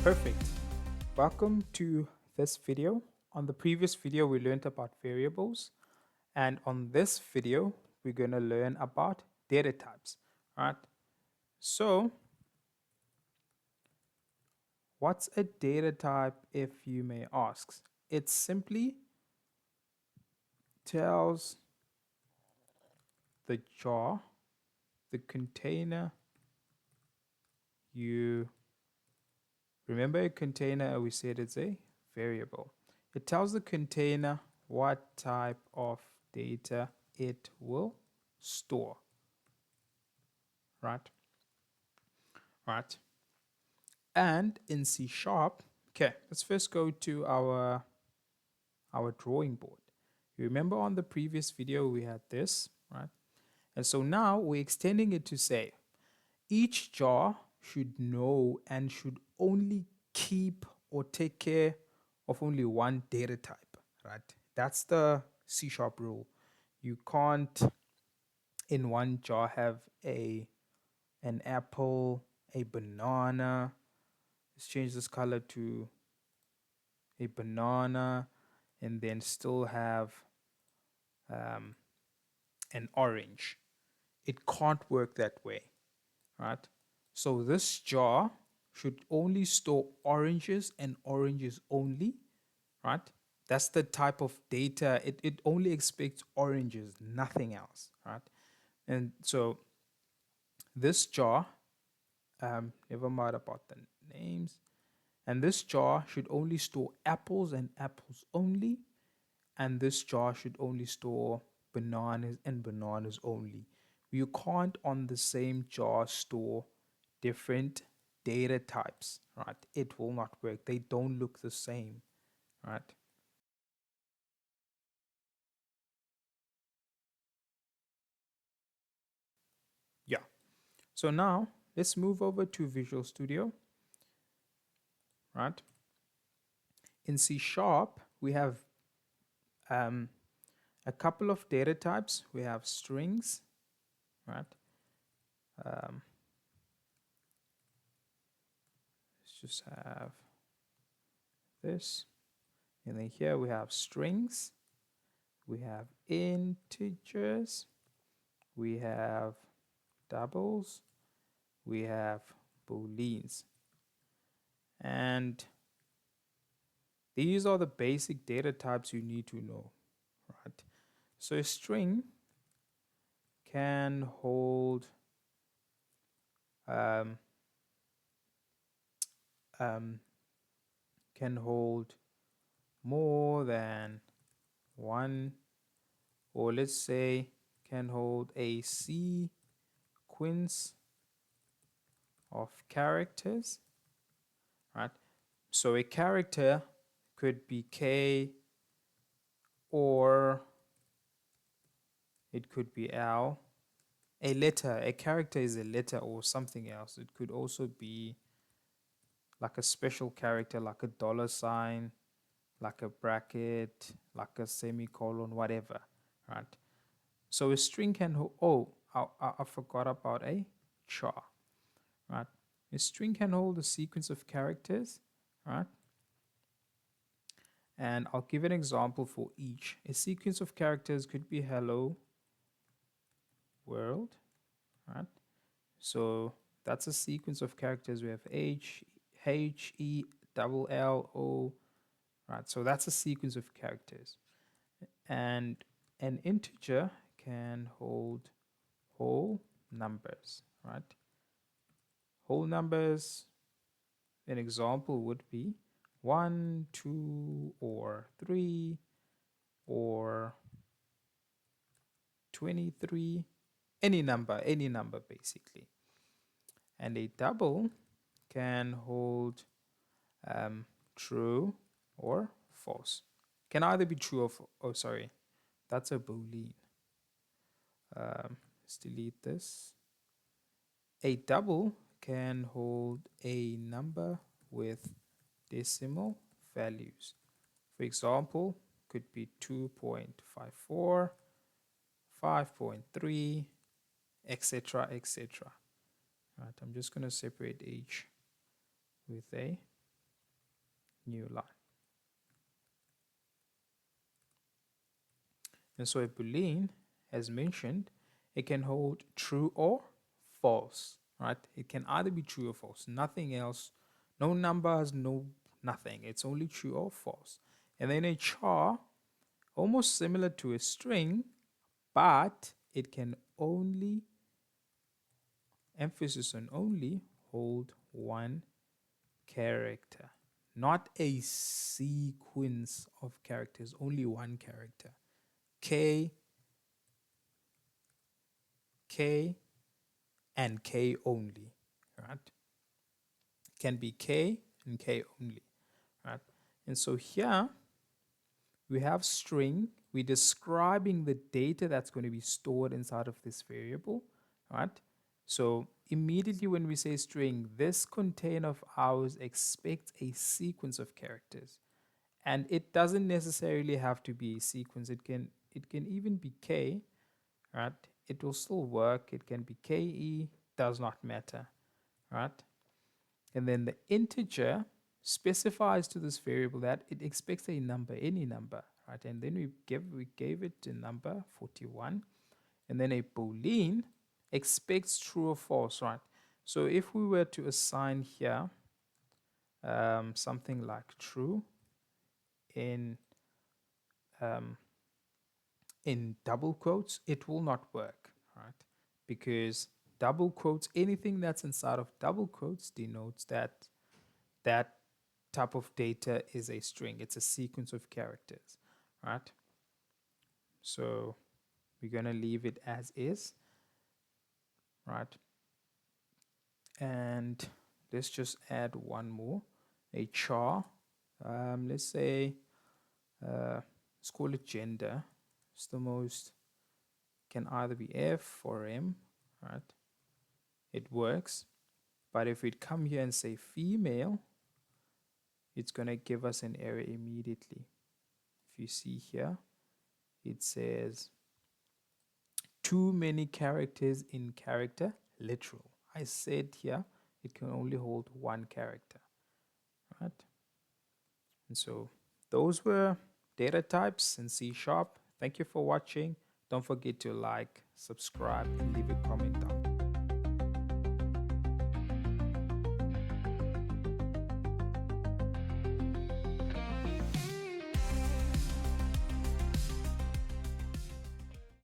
Perfect. Welcome to this video. On the previous video, we learned about variables. And on this video, we're going to learn about data types. Right? So, what's a data type, if you may ask? It simply tells the jar, the container, you remember a container, we said it's a variable. It tells the container what type of data it will store. Right? Right. And in C sharp, okay, let's first go to our drawing board. You remember on the previous video we had this, right? And so now we're extending it to say each jar should know and should only keep or take care of only one data type, right? That's the C sharp rule. You can't in one jar have an apple, a banana. Let's change this color to a banana and then still have um, an orange. It can't work that way, right? So this jar should only store oranges and oranges only, right? That's the type of data. It only expects oranges, nothing else, right? And so this jar, never mind about the names, and this jar should only store apples and apples only, and this jar should only store bananas and bananas only. You can't on the same jar store different data types, right? It will not work. They don't look the same, right? Yeah. So now let's move over to Visual Studio, right? In C sharp, we have um, a couple of data types. We have strings, right? Um, let's just have this. And then here we have strings, we have integers, we have doubles, we have booleans. And these are the basic data types you need to know, right? So a string can hold um, um, can hold more than one, or let's say can hold a sequence of characters, right? So a character could be K, or it could be L. A letter, a character is a letter or something else. It could also be like a special character, like a dollar sign, like a bracket, like a semicolon, whatever, right? So a string can hold, oh, I forgot about a char, right? A string can hold a sequence of characters, right? And I'll give an example for each. A sequence of characters could be hello world, right? So that's a sequence of characters. We have H, E, double L, O, right? So that's a sequence of characters. And an integer can hold whole numbers, right? Whole numbers, an example would be 1, 2, or 3, or 23, any number basically. And a double can hold true or false. Can either be true or oh sorry, that's a boolean. Let's delete this. A double can hold a number with decimal values. For example, could be 2.54, 5.3, etc., etc. Right, I'm just going to separate each with a new line. And so a boolean, as mentioned, it can hold true or false, right? It can either be true or false, nothing else, no numbers, no nothing. It's only true or false. And then a char, almost similar to a string, but it can only, emphasis on only, hold one character, not a sequence of characters, only one character. K, K, and K only, right? Can be K and K only, right? And so here we have string. We're describing the data that's going to be stored inside of this variable, right? So immediately when we say string, this container of ours expects a sequence of characters. And it doesn't necessarily have to be a sequence. It can even be K, right? It will still work. It can be KE, does not matter, right? And then the integer specifies to this variable that it expects a number, any number, right? And then we gave it a number 41, and then a boolean expects true or false, right? So if we were to assign here something like true in um, in double quotes, it will not work, right? Because double quotes, anything that's inside of double quotes denotes that that type of data is a string. It's a sequence of characters, right? So we're going to leave it as is, right? And let's just add one more, a char. Let's say, let's call it gender. It's the most, can either be F or M, right? It works. But if we come here and say female, it's going to give us an error immediately. If you see here, it says too many characters in character literal. I said here it can only hold one character, right? And so those were data types in C#. Thank you for watching. Don't forget to like, subscribe, and leave a comment down